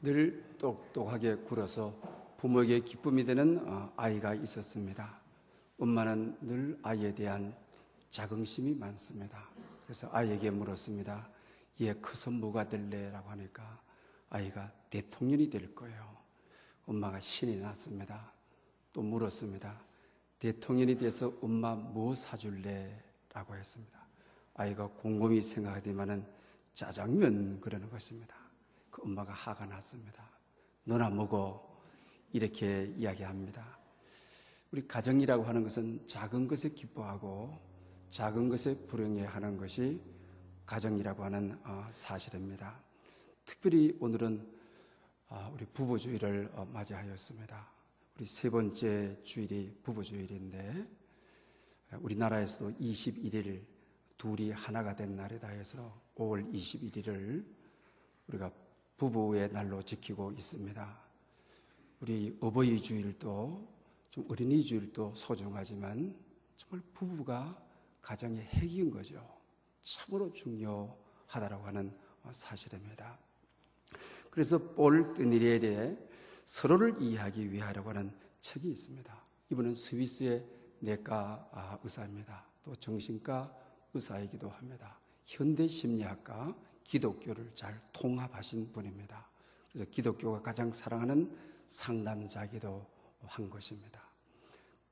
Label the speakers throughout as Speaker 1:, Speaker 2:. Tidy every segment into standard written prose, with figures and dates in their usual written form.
Speaker 1: 늘 똑똑하게 굴어서 부모에게 기쁨이 되는 아이가 있었습니다. 엄마는 늘 아이에 대한 자긍심이 많습니다. 그래서 아이에게 물었습니다. 얘 커서 뭐가 될래? 라고 하니까 아이가 대통령이 될 거예요. 엄마가 신이 났습니다. 또 물었습니다. 대통령이 돼서 엄마 뭐 사줄래? 라고 했습니다. 아이가 곰곰이 생각하더니만은 짜장면 그러는 것입니다. 그 엄마가 화가 났습니다. 너나 먹어. 이렇게 이야기합니다. 우리 가정이라고 하는 것은 작은 것에 기뻐하고 작은 것에 불행해하는 것이 가정이라고 하는 사실입니다. 특별히 오늘은 우리 부부주의를 맞이하였습니다. 우리 세 번째 주일이 부부주일인데 우리나라에서도 21일 둘이 하나가 된 날이다 해서 5월 21일을 우리가 부부의 날로 지키고 있습니다. 우리 어버이 주일도 좀 어린이 주일도 소중하지만 정말 부부가 가정의 핵인 거죠. 참으로 중요하다고 하는 사실입니다. 그래서 폴 뜨니레르의 서로를 이해하기 위하려고 하는 책이 있습니다. 이분은 스위스의 내과 의사입니다. 또 정신과 의사이기도 합니다. 현대 심리학과 기독교를 잘 통합하신 분입니다. 그래서 기독교가 가장 사랑하는 상담자이기도 한 것입니다.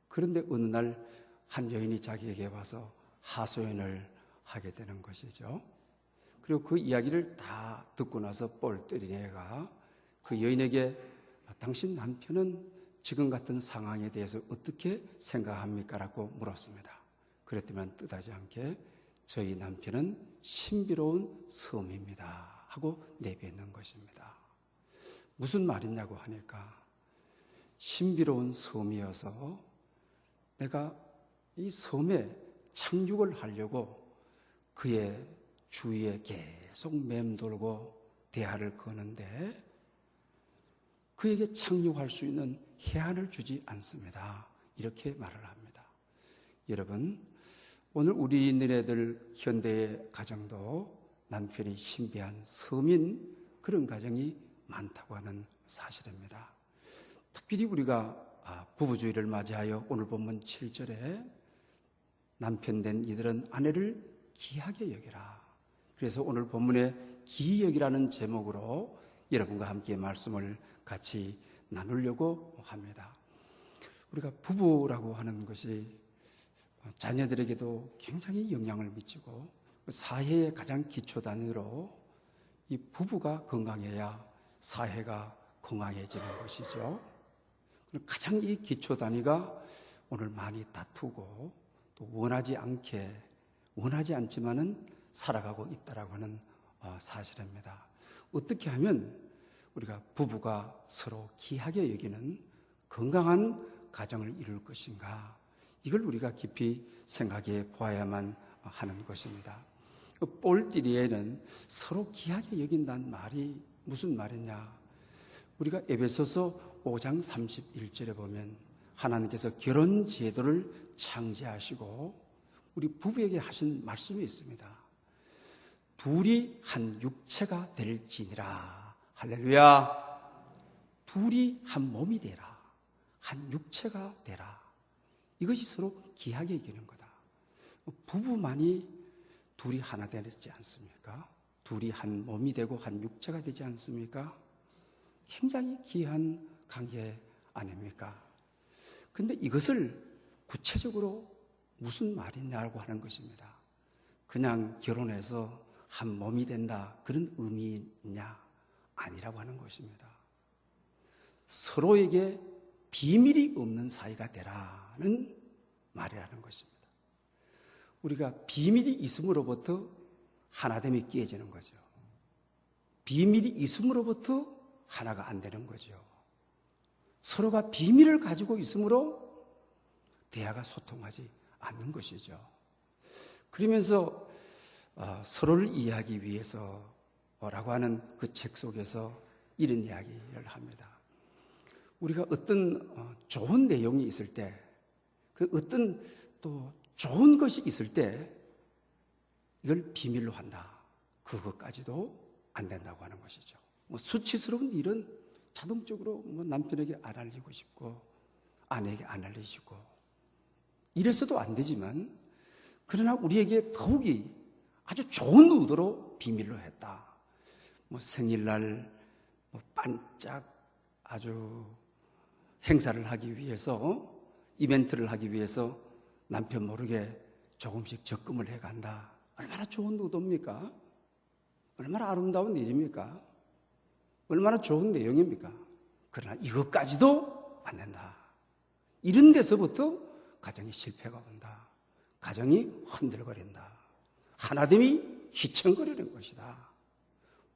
Speaker 1: 그런데 어느 날 한 여인이 자기에게 와서 하소연을 하게 되는 것이죠. 그리고 그 이야기를 다 듣고 나서 폴 뜨니레르가 그 여인에게 당신 남편은 지금 같은 상황에 대해서 어떻게 생각합니까? 라고 물었습니다. 그랬더니 뜻하지 않게 저희 남편은 신비로운 섬입니다 하고 내뱉는 것입니다. 무슨 말이냐고 하니까 신비로운 섬이어서 내가 이 섬에 착륙을 하려고 그의 주위에 계속 맴돌고 대화를 거는데 그에게 착륙할 수 있는 해안을 주지 않습니다. 이렇게 말을 합니다. 여러분, 오늘 우리네들 현대의 가정도 남편이 신비한 섬인 그런 가정이 많다고 하는 사실입니다. 특별히 우리가 부부주의를 맞이하여 오늘 본문 7절에 남편 된 이들은 아내를 귀하게 여기라. 그래서 오늘 본문에 귀히 여기라는 제목으로 여러분과 함께 말씀을 같이 나누려고 합니다. 우리가 부부라고 하는 것이 자녀들에게도 굉장히 영향을 미치고 사회의 가장 기초 단위로 이 부부가 건강해야 사회가 건강해지는 것이죠. 가장 이 기초 단위가 오늘 많이 다투고 또 원하지 않지만은 살아가고 있다라고 하는 사실입니다. 어떻게 하면 우리가 부부가 서로 귀하게 여기는 건강한 가정을 이룰 것인가? 이걸 우리가 깊이 생각해 보아야만 하는 것입니다. 폴 뜨니레르는 서로 귀하게 여긴다는 말이 무슨 말이냐? 우리가 에베소서 5장 31절에 보면 하나님께서 결혼 제도를 창제하시고 우리 부부에게 하신 말씀이 있습니다. 둘이 한 육체가 될지니라. 할렐루야. 둘이 한 몸이 되라. 한 육체가 되라. 이것이 서로 귀하게 여기는 거다. 부부만이 둘이 하나 되지 않습니까? 둘이 한 몸이 되고 한 육체가 되지 않습니까? 굉장히 귀한 관계 아닙니까? 그런데 이것을 구체적으로 무슨 말이냐고 하는 것입니다. 그냥 결혼해서 한 몸이 된다 그런 의미냐? 아니라고 하는 것입니다. 서로에게 비밀이 없는 사이가 되라는 말이라는 것입니다. 우리가 비밀이 있음으로부터 하나됨이 깨지는 거죠. 비밀이 있음으로부터 하나가 안 되는 거죠. 서로가 비밀을 가지고 있으므로 대화가 소통하지 않는 것이죠. 그러면서 서로를 이해하기 위해서라고 하는 그 책 속에서 이런 이야기를 합니다. 우리가 어떤 좋은 내용이 있을 때, 그 어떤 또 좋은 것이 있을 때 이걸 비밀로 한다. 그것까지도 안 된다고 하는 것이죠. 수치스러운 일은 자동적으로 남편에게 안 알리고 싶고 아내에게 안 알리시고 이래서도 안 되지만 그러나 우리에게 더욱이 아주 좋은 의도로 비밀로 했다. 생일날 반짝 아주 행사를 하기 위해서 이벤트를 하기 위해서 남편 모르게 조금씩 적금을 해간다. 얼마나 좋은 의도입니까? 얼마나 아름다운 일입니까? 얼마나 좋은 내용입니까? 그러나 이것까지도 안 된다. 이런 데서부터 가정이 실패가 온다. 가정이 흔들거린다. 하나됨이 휘청거리는 것이다.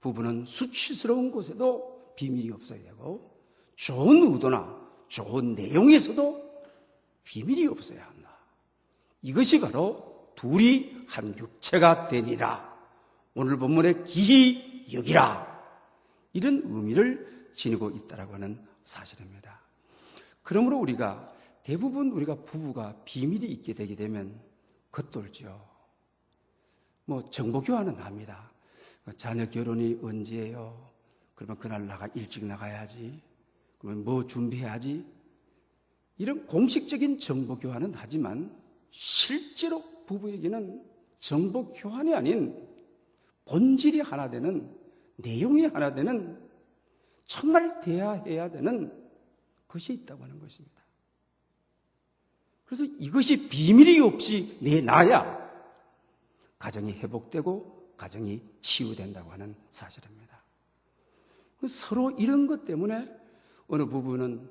Speaker 1: 부부는 수치스러운 곳에도 비밀이 없어야 되고 좋은 의도나 좋은 내용에서도 비밀이 없어야 한다. 이것이 바로 둘이 한 육체가 되니라. 오늘 본문의 기히 여기라. 이런 의미를 지니고 있다라고 하는 사실입니다. 그러므로 대부분 우리가 부부가 비밀이 있게 되게 되면 겉돌죠. 정보 교환은 합니다. 자녀 결혼이 언제예요? 그러면 그날 일찍 나가야지. 그러면 뭐 준비해야지? 이런 공식적인 정보 교환은 하지만 실제로 부부에게는 정보 교환이 아닌 본질이 하나 되는 내용이 하나 되는 정말 대화해야 되는 것이 있다고 하는 것입니다. 그래서 이것이 비밀이 없이 내놔야 가정이 회복되고 가정이 치유된다고 하는 사실입니다. 서로 이런 것 때문에 어느 부부는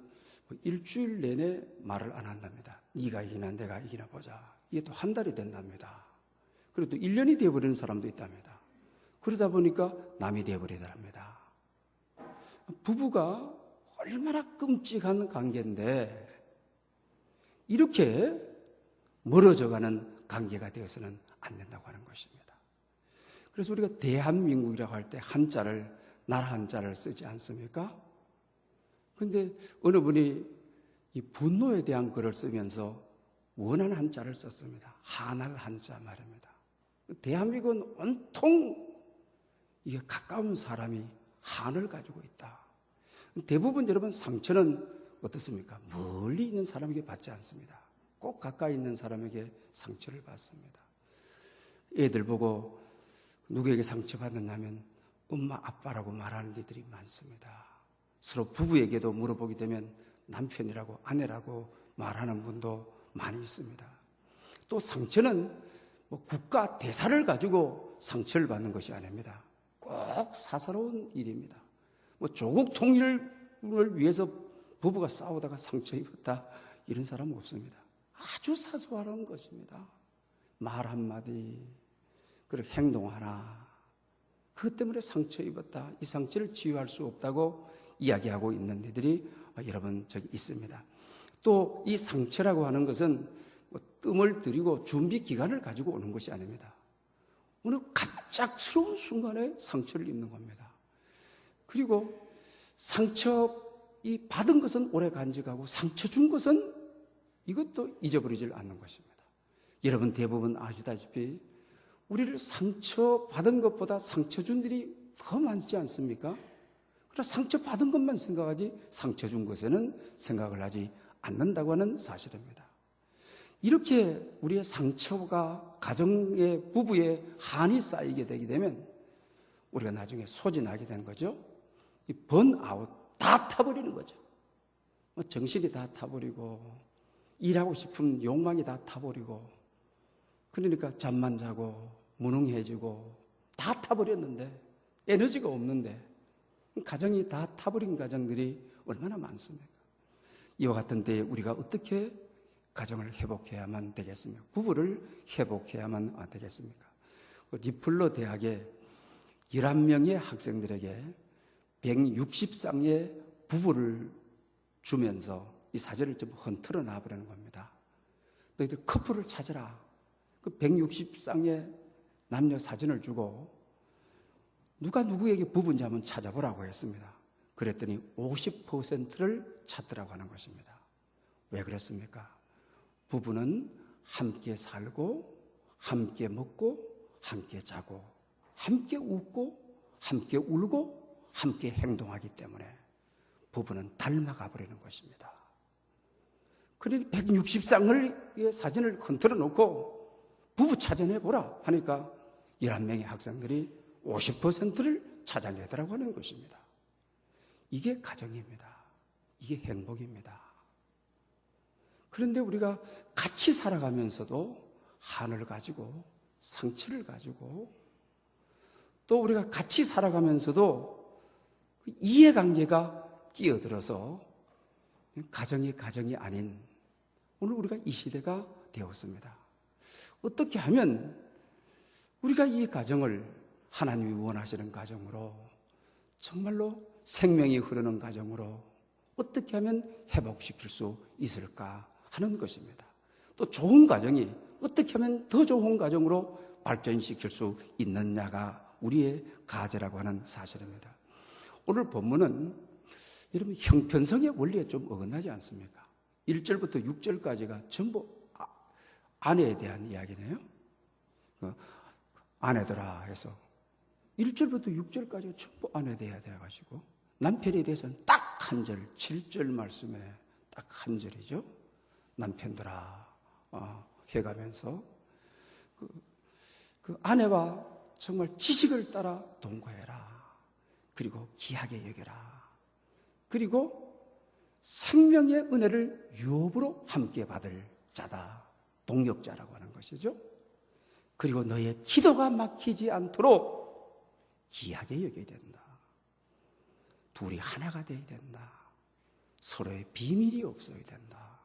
Speaker 1: 일주일 내내 말을 안 한답니다. 네가 이기나 내가 이기나 보자. 이게 또 한 달이 된답니다. 그리고 또 1년이 되어버리는 사람도 있답니다. 그러다 보니까 남이 되어버리더랍니다. 부부가 얼마나 끔찍한 관계인데 이렇게 멀어져가는 관계가 되어서는 안 된다고 하는 것입니다. 그래서 우리가 대한민국이라고 할 때 한자를 나라 한자를 쓰지 않습니까? 그런데 어느 분이 이 분노에 대한 글을 쓰면서 원한 한자를 썼습니다. 한할 한자 말입니다. 대한민국은 온통 이게 가까운 사람이 한을 가지고 있다. 대부분 여러분 상처는 어떻습니까? 멀리 있는 사람에게 받지 않습니다. 꼭 가까이 있는 사람에게 상처를 받습니다. 애들 보고 누구에게 상처받았냐면 엄마, 아빠라고 말하는 데들이 많습니다. 서로 부부에게도 물어보게 되면 남편이라고 아내라고 말하는 분도 많이 있습니다. 또 상처는 국가 대사를 가지고 상처를 받는 것이 아닙니다. 꼭 사사로운 일입니다. 조국 통일을 위해서 부부가 싸우다가 상처 입었다 이런 사람은 없습니다. 아주 사소한 것입니다. 말 한마디 그리고 행동 하나 그것 때문에 상처 입었다. 이 상처를 치유할 수 없다고 이야기하고 있는 데들이 여러분 저기 있습니다. 또 이 상처라고 하는 것은 뜸을 들이고 준비 기간을 가지고 오는 것이 아닙니다. 어느 갑작스러운 순간에 상처를 입는 겁니다. 그리고 상처 받은 것은 오래 간직하고 상처 준 것은 이것도 잊어버리질 않는 것입니다. 여러분 대부분 아시다시피 우리를 상처 받은 것보다 상처 준 일이 더 많지 않습니까? 그러나 상처 받은 것만 생각하지 상처 준 것에는 생각을 하지 않는다고 하는 사실입니다. 이렇게 우리의 상처가 가정의 부부의 한이 쌓이게 되게 되면 우리가 나중에 소진하게 되는 거죠. 이 번아웃 다 타버리는 거죠. 정신이 다 타버리고 일하고 싶은 욕망이 다 타버리고 그러니까 잠만 자고 무능해지고 다 타버렸는데 에너지가 없는데 가정이 다 타버린 가정들이 얼마나 많습니까? 이와 같은 때에 우리가 어떻게 가정을 회복해야만 되겠습니까? 부부를 회복해야만 되겠습니까? 리플러 대학에 11명의 학생들에게 160쌍의 부부를 주면서 이 사진을 좀 흔들어 놔버리는 겁니다. 너희들 커플을 찾아라. 그 160쌍의 남녀 사진을 주고 누가 누구에게 부부인지 한번 찾아보라고 했습니다. 그랬더니 50%를 찾더라고 하는 것입니다. 왜 그랬습니까? 부부는 함께 살고 함께 먹고 함께 자고 함께 웃고 함께 울고 함께 행동하기 때문에 부부는 닮아가 버리는 것입니다. 그러니 160쌍의 사진을 흔들어 놓고 부부 찾아내보라 하니까 11명의 학생들이 50%를 찾아내더라고 하는 것입니다. 이게 가정입니다. 이게 행복입니다. 그런데 우리가 같이 살아가면서도 한을 가지고 상처를 가지고 또 우리가 같이 살아가면서도 이해관계가 끼어들어서 가정이 아닌 오늘 우리가 이 시대가 되었습니다. 어떻게 하면 우리가 이 가정을 하나님이 원하시는 가정으로 정말로 생명이 흐르는 가정으로 어떻게 하면 회복시킬 수 있을까 하는 것입니다. 또 좋은 가정이 어떻게 하면 더 좋은 가정으로 발전시킬 수 있느냐가 우리의 과제라고 하는 사실입니다. 오늘 본문은 여러분 형편성의 원리에 좀 어긋나지 않습니까? 1절부터 6절까지가 전부 아내에 대한 이야기네요. 아내들아 해서 1절부터 6절까지 전부 아내에 대해 가지고 남편에 대해서는 딱 한 절, 7절 말씀에 딱 한 절이죠. 남편들아 해가면서 그 아내와 정말 지식을 따라 동거해라. 그리고 귀하게 여겨라. 그리고 생명의 은혜를 유업으로 함께 받을 자다. 동역자라고 하는 것이죠. 그리고 너의 기도가 막히지 않도록 귀하게 여겨야 된다. 둘이 하나가 되어야 된다. 서로의 비밀이 없어야 된다.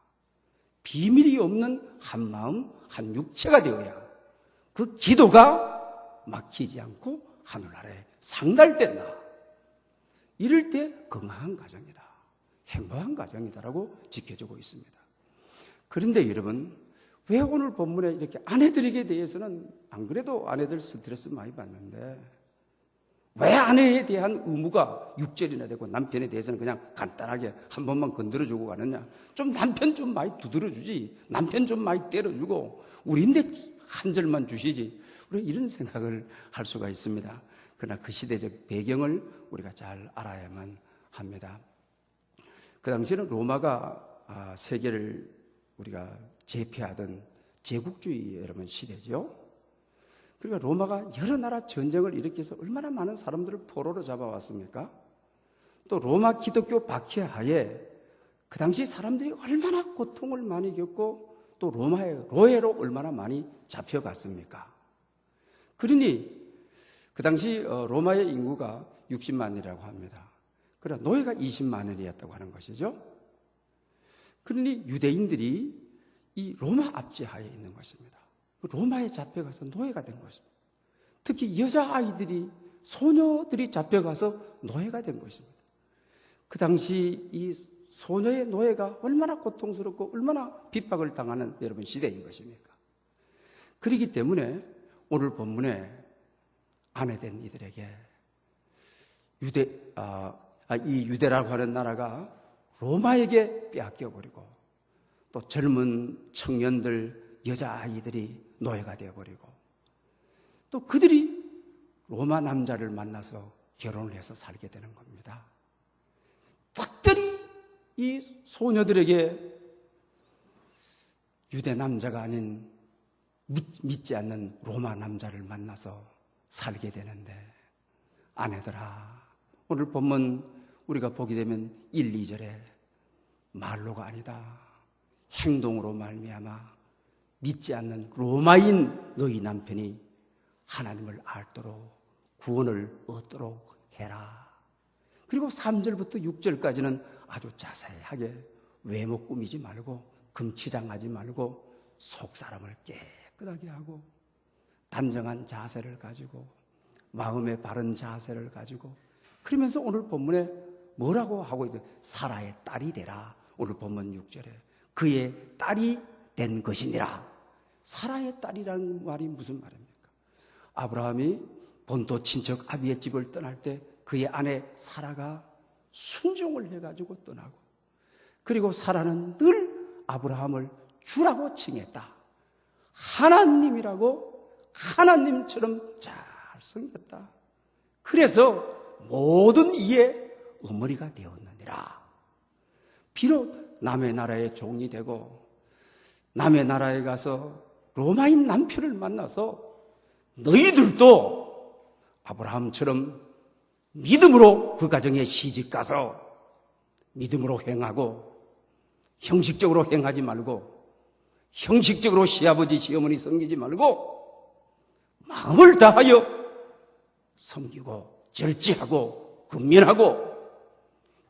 Speaker 1: 비밀이 없는 한 마음, 한 육체가 되어야 그 기도가 막히지 않고 하늘 아래 상달된다. 이럴 때 건강한 가정이다. 행복한 가정이다라고 지켜주고 있습니다. 그런데 여러분, 왜 오늘 본문에 이렇게 아내들에게 대해서는 안 그래도 아내들 스트레스 많이 받는데 왜 아내에 대한 의무가 6절이나 되고 남편에 대해서는 그냥 간단하게 한 번만 건드려주고 가느냐. 좀 남편 좀 많이 두드려주지. 남편 좀 많이 때려주고 우리인데 한 절만 주시지. 우리가 이런 생각을 할 수가 있습니다. 그러나 그 시대적 배경을 우리가 잘 알아야만 합니다. 그 당시에는 로마가 세계를 우리가 제패하던 제국주의 여러분 시대죠. 그러니까 로마가 여러 나라 전쟁을 일으켜서 얼마나 많은 사람들을 포로로 잡아왔습니까? 또 로마 기독교 박해하에 그 당시 사람들이 얼마나 고통을 많이 겪고 또 로마의 노예로 얼마나 많이 잡혀갔습니까? 그러니 그 당시 로마의 인구가 60만이라고 합니다. 그러나 노예가 20만원이었다고 하는 것이죠. 그러니 유대인들이 이 로마 압제하에 있는 것입니다. 로마에 잡혀가서 노예가 된 것입니다. 특히 여자아이들이, 소녀들이 잡혀가서 노예가 된 것입니다. 그 당시 이 소녀의 노예가 얼마나 고통스럽고 얼마나 핍박을 당하는 여러분 시대인 것입니까? 그렇기 때문에 오늘 본문에 아내된 이들에게 이 유대라고 하는 나라가 로마에게 빼앗겨버리고 또 젊은 청년들, 여자아이들이 노예가 되어버리고 또 그들이 로마 남자를 만나서 결혼을 해서 살게 되는 겁니다. 특별히 이 소녀들에게 유대 남자가 아닌 믿지 않는 로마 남자를 만나서 살게 되는데 아내들아, 오늘 본문 우리가 보게 되면 1, 2절에 말로가 아니다. 행동으로 말미암아 믿지 않는 로마인 너희 남편이 하나님을 알도록 구원을 얻도록 해라. 그리고 3절부터 6절까지는 아주 자세하게 외모 꾸미지 말고 금치장하지 말고 속사람을 깨끗하게 하고 단정한 자세를 가지고 마음의 바른 자세를 가지고 그러면서 오늘 본문에 뭐라고 하고 있어요? 사라의 딸이 되라. 오늘 본문 6절에 그의 딸이 된 것이니라. 사라의 딸이라는 말이 무슨 말입니까? 아브라함이 본토 친척 아비의 집을 떠날 때 그의 아내 사라가 순종을 해가지고 떠나고 그리고 사라는 늘 아브라함을 주라고 칭했다. 하나님이라고 하나님처럼 잘 생겼다. 그래서 모든 이의 어머니가 되었느니라. 비록 남의 나라의 종이 되고 남의 나라에 가서 로마인 남편을 만나서 너희들도 아브라함처럼 믿음으로 그 가정에 시집가서 믿음으로 행하고 형식적으로 행하지 말고 형식적으로 시아버지 시어머니 섬기지 말고 마음을 다하여 섬기고 절제하고 근면하고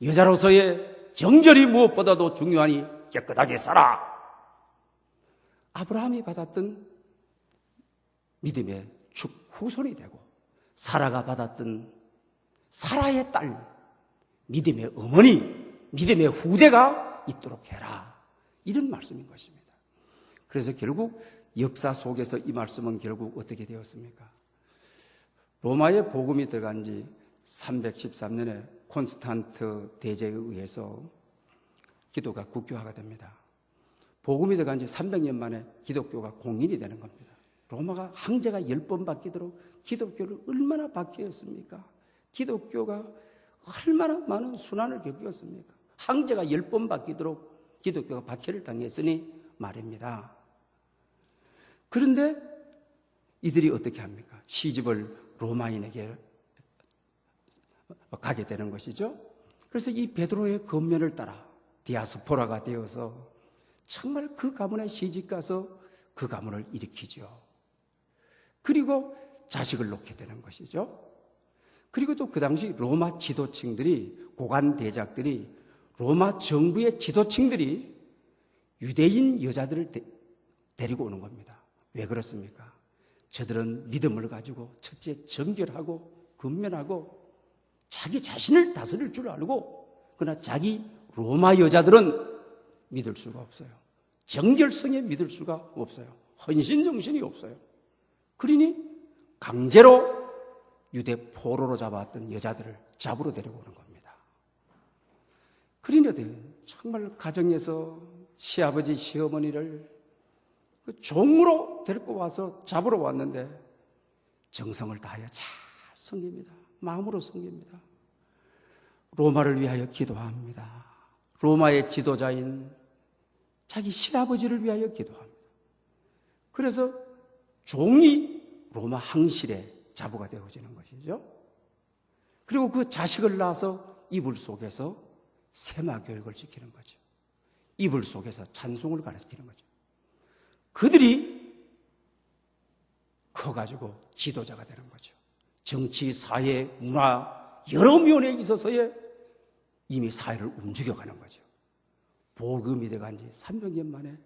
Speaker 1: 여자로서의 정절이 무엇보다도 중요하니 깨끗하게 살아. 아브라함이 받았던 믿음의 축 후손이 되고 사라가 받았던 사라의 딸, 믿음의 어머니, 믿음의 후대가 있도록 해라. 이런 말씀인 것입니다. 그래서 결국 역사 속에서 이 말씀은 결국 어떻게 되었습니까? 로마에 복음이 들어간 지 313년에 콘스탄트 대제에 의해서 기독교가 국교화가 됩니다. 복음이 들어간 지 300년 만에 기독교가 공인이 되는 겁니다. 로마가 황제가 10번 바뀌도록 기독교를 얼마나 바뀌었습니까? 기독교가 얼마나 많은 순환을 겪었습니까? 황제가 10번 바뀌도록 기독교가 박해를 당했으니 말입니다. 그런데 이들이 어떻게 합니까? 시집을 로마인에게 가게 되는 것이죠. 그래서 이 베드로의 권면을 따라 디아스포라가 되어서 정말 그 가문에 시집가서 그 가문을 일으키죠. 그리고 자식을 놓게 되는 것이죠. 그리고 또 그 당시 로마 지도층들이, 고관 대작들이, 로마 정부의 지도층들이 유대인 여자들을 데리고 오는 겁니다. 왜 그렇습니까? 저들은 믿음을 가지고 첫째 정결하고 근면하고 자기 자신을 다스릴 줄 알고, 그러나 자기 로마 여자들은 믿을 수가 없어요. 정결성에 믿을 수가 없어요. 헌신정신이 없어요. 그러니 강제로 유대 포로로 잡아왔던 여자들을 잡으러 데려오는 겁니다. 그러니 정말 가정에서 시아버지 시어머니를 그 종으로 데리고 와서 잡으러 왔는데 정성을 다하여 잘 섬깁니다. 마음으로 섬깁니다. 로마를 위하여 기도합니다. 로마의 지도자인 자기 시아버지를 위하여 기도합니다. 그래서 종이 로마 황실의 자부가 되어지는 것이죠. 그리고 그 자식을 낳아서 이불 속에서 세마 교육을 시키는 거죠. 이불 속에서 찬송을 가르치는 거죠. 그들이 커가지고 지도자가 되는 거죠. 정치, 사회, 문화 여러 면에 있어서의 이미 사회를 움직여가는 거죠. 복음이 돼간 지 300년 만에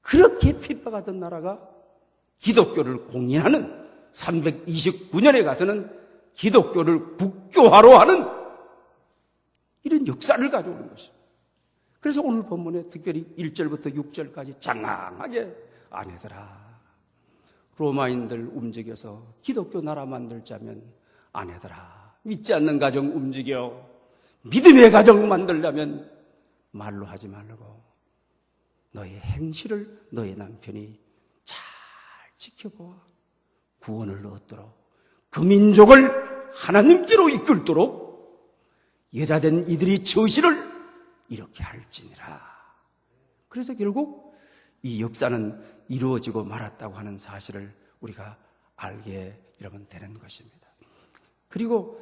Speaker 1: 그렇게 핍박하던 나라가 기독교를 공인하는 329년에 가서는 기독교를 국교화로 하는 이런 역사를 가져오는 것입니다. 그래서 오늘 본문에 특별히 1절부터 6절까지 장황하게 아내들아, 로마인들 움직여서 기독교 나라 만들자면 아내들아, 믿지 않는 가정 움직여 믿음의 가정 만들려면 말로 하지 말고 너의 행실을 너의 남편이 잘 지켜보아 구원을 얻도록 그 민족을 하나님께로 이끌도록 여자된 이들이 처시를 이렇게 할지니라. 그래서 결국 이 역사는 이루어지고 말았다고 하는 사실을 우리가 알게 여러분 되는 것입니다. 그리고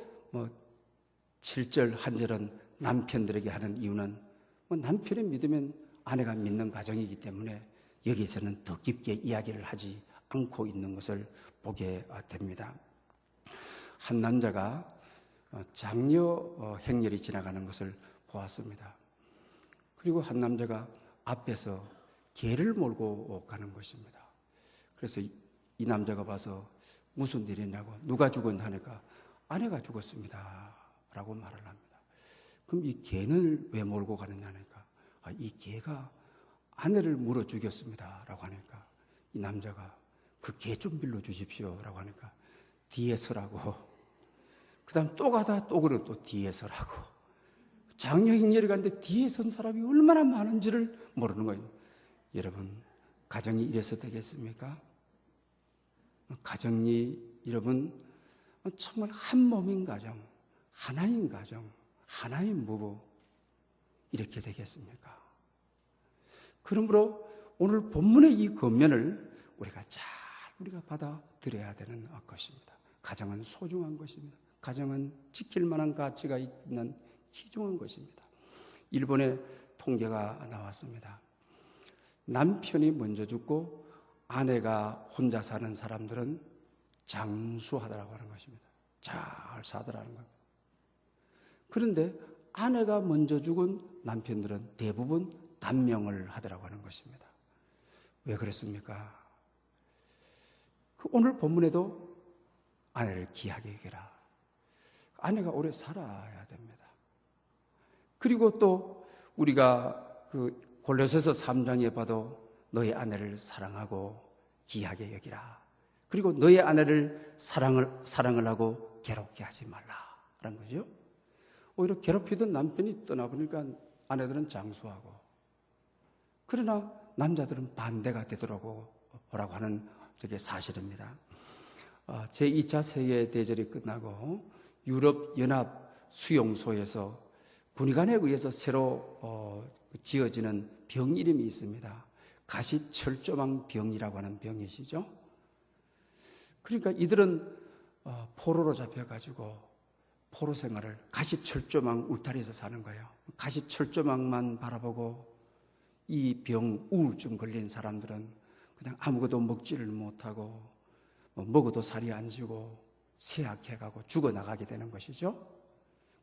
Speaker 1: 7절 한 절은 남편들에게 하는 이유는 남편이 믿으면 아내가 믿는 가정이기 때문에 여기서는 더 깊게 이야기를 하지 않고 있는 것을 보게 됩니다. 한 남자가 장녀 행렬이 지나가는 것을 보았습니다. 그리고 한 남자가 앞에서 개를 몰고 가는 것입니다. 그래서 이 남자가 봐서 무슨 일이냐고, 누가 죽었냐 하니까 아내가 죽었습니다 라고 말을 합니다. 그럼 이 개는 왜 몰고 가느냐 하니까 이 개가 아내를 물어 죽였습니다 라고 하니까 이 남자가 그 개 좀 빌려주십시오 라고 하니까 뒤에 서라고, 그 다음 또 가다 또 그러고 또 뒤에 서라고. 장녀 행렬이 가는데 뒤에 선 사람이 얼마나 많은지를 모르는 거예요. 여러분, 가정이 이래서 되겠습니까? 가정이 여러분 정말 한 몸인 가정, 하나인 가정, 하나인 부부 이렇게 되겠습니까? 그러므로 오늘 본문의 이 권면을 우리가 받아들여야 되는 것입니다. 가정은 소중한 것입니다. 가정은 지킬 만한 가치가 있는 귀중한 것입니다. 일본의 통계가 나왔습니다. 남편이 먼저 죽고 아내가 혼자 사는 사람들은 장수하더라고 하는 것입니다. 잘 사더라는 겁니다. 그런데 아내가 먼저 죽은 남편들은 대부분 단명을 하더라고 하는 것입니다. 왜 그렇습니까? 오늘 본문에도 아내를 귀하게 여기라. 아내가 오래 살아야 됩니다. 그리고 또 우리가 골로새서 3장에 봐도 너의 아내를 사랑하고 귀하게 여기라. 그리고 너의 아내를 사랑을 하고 괴롭게 하지 말라라는 거죠. 오히려 괴롭히던 남편이 떠나보니까 아내들은 장수하고, 그러나 남자들은 반대가 되더라고 라고 하는 저게 사실입니다. 제2차 세계대전이 끝나고 유럽연합 수용소에서 군의관에 의해서 새로 지어지는 병 이름이 있습니다. 가시철조망 병이라고 하는 병이시죠. 그러니까 이들은 포로로 잡혀가지고 포로 생활을 가시철조망 울타리에서 사는 거예요. 가시철조망만 바라보고 이 병 우울증 걸린 사람들은 그냥 아무것도 먹지를 못하고 먹어도 살이 안 찌고 쇠약해가고 죽어나가게 되는 것이죠.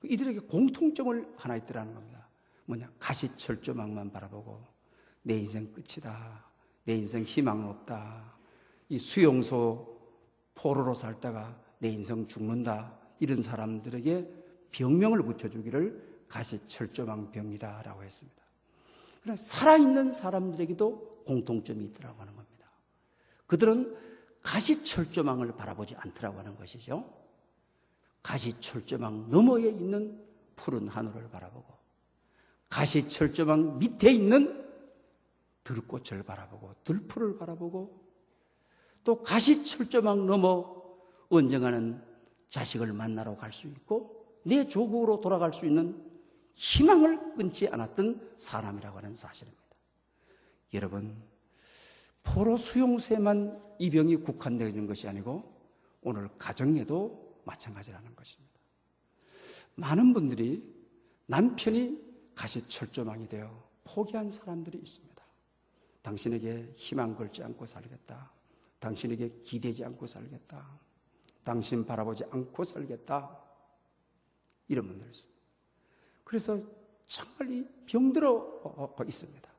Speaker 1: 이들에게 공통점을 하나 있더라는 겁니다. 뭐냐? 가시철조망만 바라보고 내 인생 끝이다. 내 인생 희망 없다. 이 수용소 포로로 살다가 내 인생 죽는다. 이런 사람들에게 병명을 붙여주기를 가시철조망병이다 라고 했습니다. 그러나 살아있는 사람들에게도 공통점이 있더라고 하는 겁니다. 그들은 가시철조망을 바라보지 않더라고 하는 것이죠. 가시철조망 너머에 있는 푸른 하늘을 바라보고, 가시철조망 밑에 있는 들꽃을 바라보고, 들풀을 바라보고, 또 가시철조망 너머 언젠가는 자식을 만나러 갈 수 있고 내 조국으로 돌아갈 수 있는 희망을 끊지 않았던 사람이라고 하는 사실입니다. 여러분, 포로 수용소에만 이 병이 국한되어 있는 것이 아니고 오늘 가정에도 마찬가지라는 것입니다. 많은 분들이 남편이 가시철조망이 되어 포기한 사람들이 있습니다. 당신에게 희망 걸지 않고 살겠다. 당신에게 기대지 않고 살겠다. 당신 바라보지 않고 살겠다. 이런 분들이 있습니다. 그래서 정말 이 병들어 있습니다.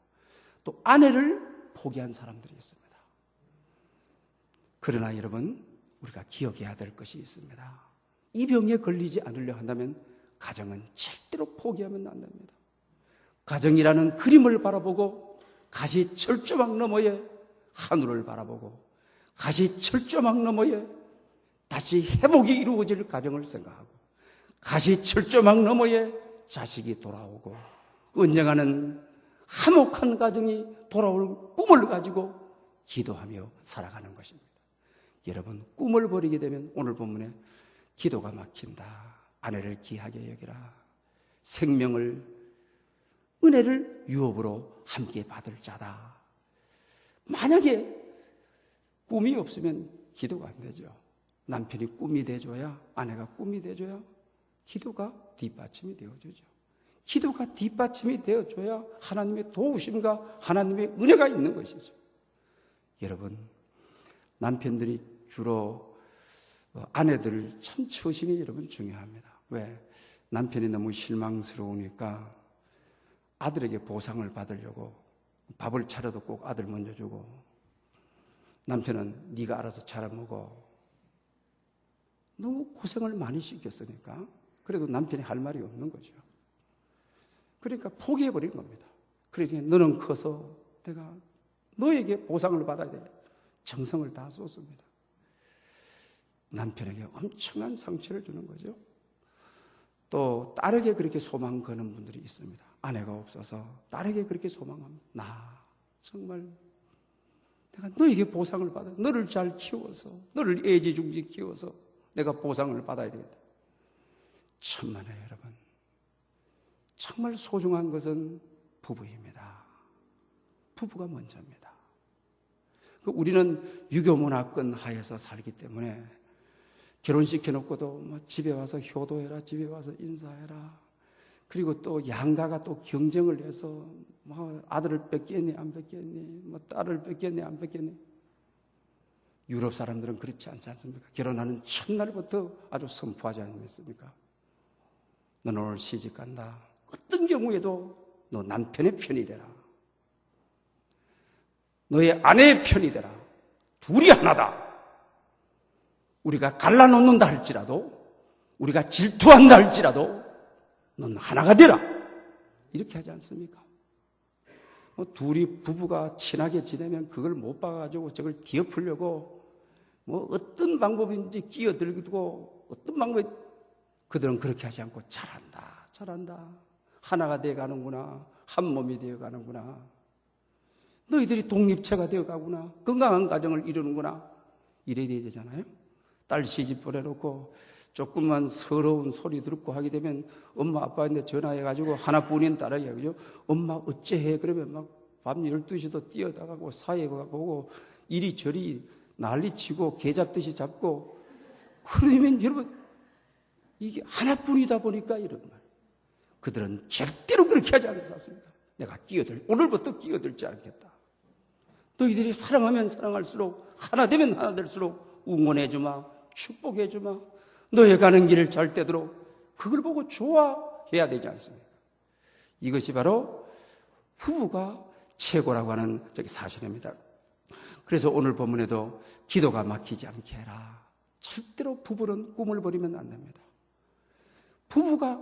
Speaker 1: 또 아내를 포기한 사람들이 있습니다. 그러나 여러분, 우리가 기억해야 될 것이 있습니다. 이 병에 걸리지 않으려 한다면 가정은 절대로 포기하면 안 됩니다. 가정이라는 그림을 바라보고 가시철조망 너머에 하늘을 바라보고 가시철조망 너머에 다시 회복이 이루어질 가정을 생각하고 가시철조망 너머에 자식이 돌아오고 언젠가는 화목한 가정이 돌아올 꿈을 가지고 기도하며 살아가는 것입니다. 여러분, 꿈을 버리게 되면 오늘 본문에 기도가 막힌다. 아내를 귀하게 여기라. 생명을, 은혜를 유업으로 함께 받을 자다. 만약에 꿈이 없으면 기도가 안 되죠. 남편이 꿈이 돼줘야, 아내가 꿈이 돼줘야 기도가 뒷받침이 되어주죠. 기도가 뒷받침이 되어줘야 하나님의 도우심과 하나님의 은혜가 있는 것이죠. 여러분, 남편들이 주로 아내들을 참 처신이 여러분 중요합니다. 왜? 남편이 너무 실망스러우니까 아들에게 보상을 받으려고 밥을 차려도 꼭 아들 먼저 주고, 남편은 네가 알아서 차려 먹어. 너무 고생을 많이 시켰으니까 그래도 남편이 할 말이 없는 거죠. 그러니까 포기해버린 겁니다. 그러니까 너는 커서 내가 너에게 보상을 받아야 돼. 정성을 다 쏟습니다. 남편에게 엄청난 상처를 주는 거죠. 또 딸에게 그렇게 소망 거는 분들이 있습니다. 아내가 없어서 딸에게 그렇게 소망합니다. 나 정말 내가 너에게 보상을 받아. 너를 잘 키워서, 너를 애지중지 키워서 내가 보상을 받아야 되겠다. 천만에 여러분, 정말 소중한 것은 부부입니다. 부부가 먼저입니다. 우리는 유교문화권 하에서 살기 때문에 결혼시켜놓고도 집에 와서 효도해라, 집에 와서 인사해라. 그리고 또 양가가 또 경쟁을 해서 아들을 뺏겠니 안 뺏겠니, 딸을 뺏겠니 안 뺏겠니. 유럽 사람들은 그렇지 않지 않습니까? 결혼하는 첫날부터 아주 선포하지 않습니까? 너는 오늘 시집 간다. 어떤 경우에도 너 남편의 편이 되라. 너의 아내의 편이 되라. 둘이 하나다. 우리가 갈라놓는다 할지라도, 우리가 질투한다 할지라도 넌 하나가 되라. 이렇게 하지 않습니까? 둘이 부부가 친하게 지내면 그걸 못 봐가지고 저걸 뒤엎으려고 어떤 방법인지 끼어들고 어떤 방법이, 그들은 그렇게 하지 않고 잘한다, 잘한다. 하나가 되어가는구나. 한 몸이 되어가는구나. 너희들이 독립체가 되어가구나. 건강한 가정을 이루는구나. 이래야 되잖아요. 딸 시집 보내놓고 조금만 서러운 소리 듣고 하게 되면 엄마 아빠한테 전화해가지고 하나뿐인 딸에게 그죠? 엄마 어째해? 그러면 막 밤 12시도 뛰어다가고 사회가 보고 이리저리 난리치고 개 잡듯이 잡고, 그러면 여러분 이게 하나뿐이다 보니까 이런 말. 그들은 절대로 그렇게 하지 않았습니다. 내가 오늘부터 끼어들지 않겠다. 너희들이 사랑하면 사랑할수록, 하나 되면 하나 될수록 응원해주마, 축복해주마, 너의 가는 길을 잘 되도록 그걸 보고 좋아해야 되지 않습니까? 이것이 바로 부부가 최고라고 하는 사실입니다. 그래서 오늘 본문에도 기도가 막히지 않게 해라. 절대로 부부는 꿈을 버리면 안 됩니다. 부부가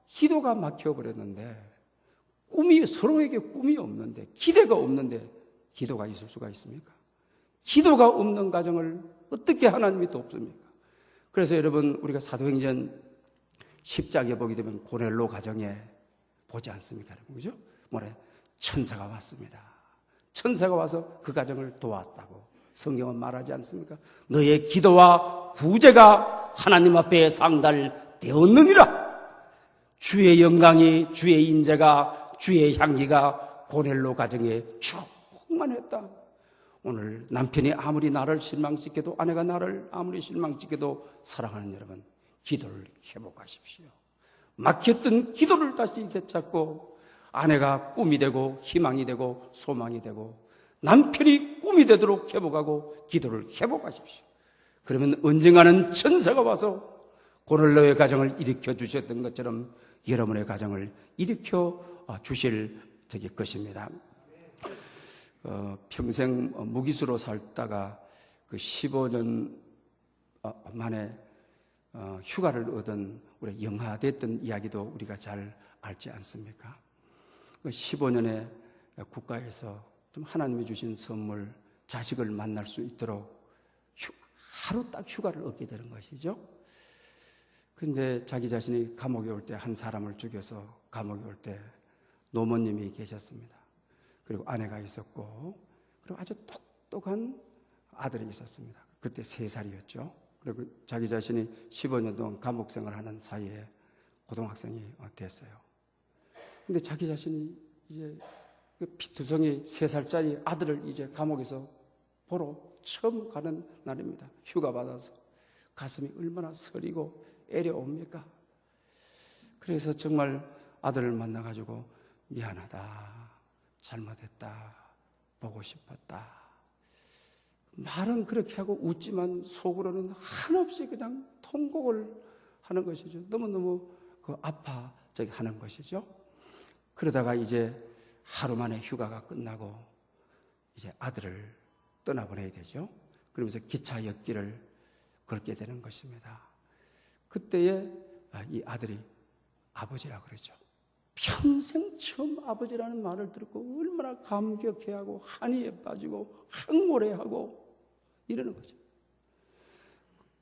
Speaker 1: 기도가 막혀버렸는데, 서로에게 꿈이 없는데, 기대가 없는데 기도가 있을 수가 있습니까? 기도가 없는 가정을 어떻게 하나님이 돕습니까? 그래서 여러분, 우리가 사도행전 10장에 보게 되면 고넬로 가정에 보지 않습니까? 그죠? 천사가 왔습니다. 천사가 와서 그 가정을 도왔다고 성경은 말하지 않습니까? 너의 기도와 구제가 하나님 앞에 상달되었느니라. 주의 영광이, 주의 임재가, 주의 향기가 고넬로 가정에 충만했다. 오늘 남편이 아무리 나를 실망시켜도, 아내가 나를 아무리 실망시켜도 사랑하는 여러분, 기도를 회복하십시오. 막혔던 기도를 다시 되찾고, 아내가 꿈이 되고 희망이 되고 소망이 되고 남편이 꿈이 되도록 회복하고 기도를 회복하십시오. 그러면 언젠가는 천사가 와서 고넬로의 가정을 일으켜 주셨던 것처럼 여러분의 가정을 일으켜 주실 것입니다. 평생 무기수로 살다가 그 15년 만에 휴가를 얻은 우리 영하됐던 이야기도 우리가 잘 알지 않습니까? 15년의 국가에서 좀 하나님이 주신 선물, 자식을 만날 수 있도록 하루 딱 휴가를 얻게 되는 것이죠. 그런데 자기 자신이 감옥에 올 때 한 사람을 죽여서 감옥에 올 때 노모님이 계셨습니다. 그리고 아내가 있었고, 그리고 아주 똑똑한 아들이 있었습니다. 그때 3살이었죠. 그리고 자기 자신이 15년 동안 감옥 생활하는 사이에 고등학생이 됐어요. 근데 자기 자신이 이제 그 피투성이 3살짜리 아들을 이제 감옥에서 보러 처음 가는 날입니다. 휴가 받아서 가슴이 얼마나 서리고 애려옵니까? 그래서 정말 아들을 만나가지고 미안하다, 잘못했다, 보고 싶었다. 말은 그렇게 하고 웃지만 속으로는 한없이 그냥 통곡을 하는 것이죠. 너무너무 하는 것이죠. 그러다가 이제 하루 만에 휴가가 끝나고 이제 아들을 떠나보내야 되죠. 그러면서 기차 옆길을 걷게 되는 것입니다. 그때에 이 아들이 아버지라 그러죠. 평생 처음 아버지라는 말을 듣고 얼마나 감격해하고 한이에 빠지고 항모래하고 이러는 거죠.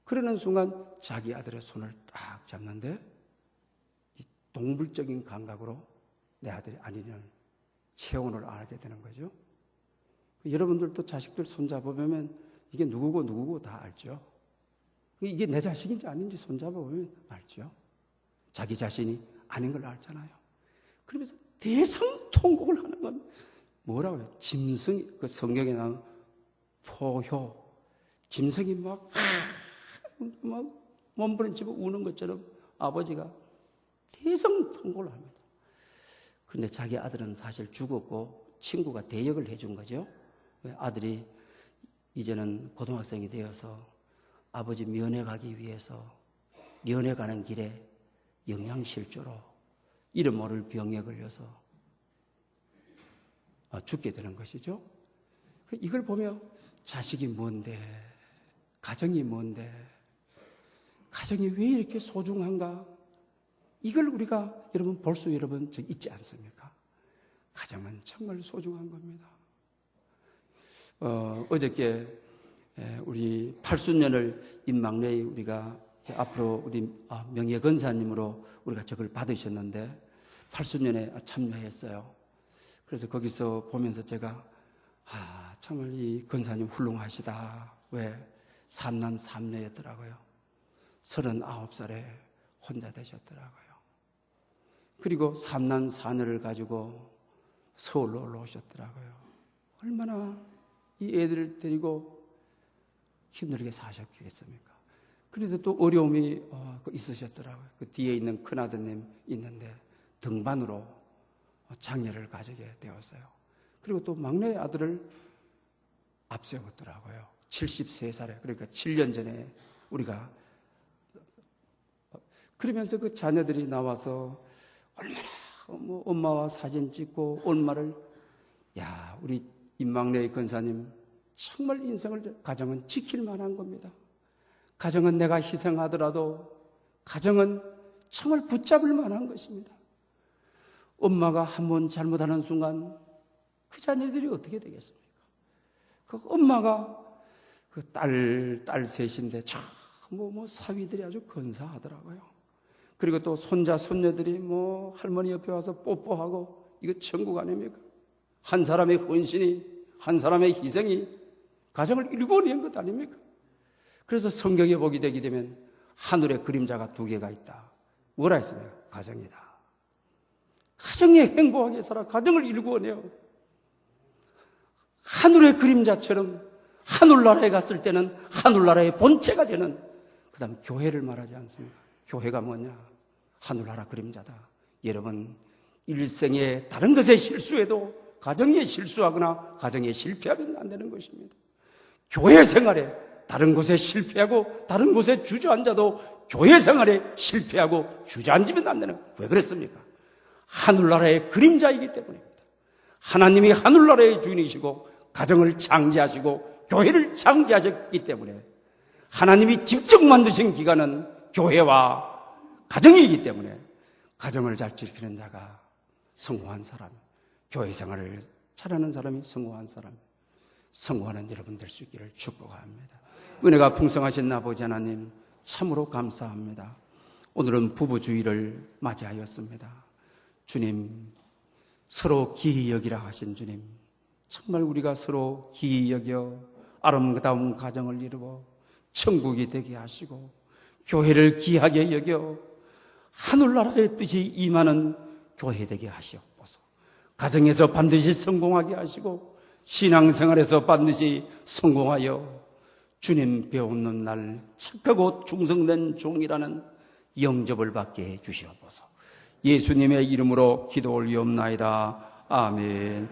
Speaker 1: 그러는 순간 자기 아들의 손을 딱 잡는데 이 동물적인 감각으로 내 아들이 아니면 체온을 알게 되는 거죠. 여러분들도 자식들 손잡아보면 이게 누구고 다 알죠. 이게 내 자식인지 아닌지 손잡아보면 알죠. 자기 자신이 아닌 걸 알잖아요. 그러면서 대성통곡을 하는 건 뭐라고 해요? 짐승이, 그 성경에 나오는 포효, 짐승이 막 몸부림치고 우는 것처럼 아버지가 대성통곡을 합니다. 그런데 자기 아들은 사실 죽었고 친구가 대역을 해준 거죠. 아들이 이제는 고등학생이 되어서 아버지 면회 가기 위해서 면회 가는 길에 영양실조로 이름 모를 병에 걸려서 죽게 되는 것이죠. 이걸 보며 자식이 뭔데, 가정이 뭔데, 가정이 왜 이렇게 소중한가? 이걸 우리가 여러분 볼 수 여러분 있지 않습니까? 가정은 정말 소중한 겁니다. 어저께 우리 80년을 임막내에 우리가 앞으로 우리 명예 권사님으로 우리가 저걸 받으셨는데 80년에 참여했어요. 그래서 거기서 보면서 제가 정말 이 권사님 훌륭하시다. 왜? 3남 3녀였더라고요. 39살에 혼자 되셨더라고요. 그리고 3남 4녀를 가지고 서울로 올라오셨더라고요. 얼마나 이 애들을 데리고 힘들게 사셨겠습니까? 그래도 또 어려움이 있으셨더라고요. 그 뒤에 있는 큰아드님 있는데 등반으로 장애를 가지게 되었어요. 그리고 또 막내 아들을 앞세웠더라고요. 73살에, 그러니까 7년 전에 우리가 그러면서 그 자녀들이 나와서 얼마나 엄마와 사진 찍고 엄마를 우리 임막내의 권사님 정말 인생을 가정은 지킬 만한 겁니다. 가정은 내가 희생하더라도 가정은 정말 붙잡을 만한 것입니다. 엄마가 한번 잘못하는 순간 그 자녀들이 어떻게 되겠습니까? 그 엄마가 그 딸 셋인데 참 사위들이 아주 근사하더라고요. 그리고 또 손자 손녀들이 할머니 옆에 와서 뽀뽀하고 이거 천국 아닙니까? 한 사람의 헌신이, 한 사람의 희생이 가정을 일궈낸 것 아닙니까? 그래서 성경에 보게 되게 되면 하늘의 그림자가 2개가 있다. 뭐라 했습니까? 가정이다. 가정에 행복하게 살아 가정을 일궈내요. 하늘의 그림자처럼 하늘나라에 갔을 때는 하늘나라의 본체가 되는, 그 다음 교회를 말하지 않습니까? 교회가 뭐냐? 하늘나라 그림자다. 여러분, 일생에 다른 것에 실수해도 가정에 실수하거나 가정에 실패하면 안 되는 것입니다. 교회 생활에 다른 곳에 실패하고 다른 곳에 주저앉아도 교회 생활에 실패하고 주저앉으면 안 되는, 왜 그랬습니까? 하늘나라의 그림자이기 때문입니다. 하나님이 하늘나라의 주인이시고 가정을 창제하시고 교회를 창제하셨기 때문에 하나님이 직접 만드신 기관은 교회와 가정이기 때문에 가정을 잘 지키는 자가 성공한 사람, 교회 생활을 잘하는 사람이 성공한 사람, 성공하는 여러분 될 수 있기를 축복합니다. 은혜가 풍성하신 아버지 하나님 참으로 감사합니다. 오늘은 부부주의를 맞이하였습니다. 주님, 서로 기이 여기라 하신 주님, 정말 우리가 서로 기이 여겨 아름다운 가정을 이루어 천국이 되게 하시고 교회를 귀하게 여겨 하늘나라의 뜻이 임하는 교회 되게 하시옵소서. 가정에서 반드시 성공하게 하시고 신앙생활에서 반드시 성공하여 주님 배우는 날 착하고 충성된 종이라는 영접을 받게 해 주시옵소서. 예수님의 이름으로 기도 올리옵나이다. 아멘.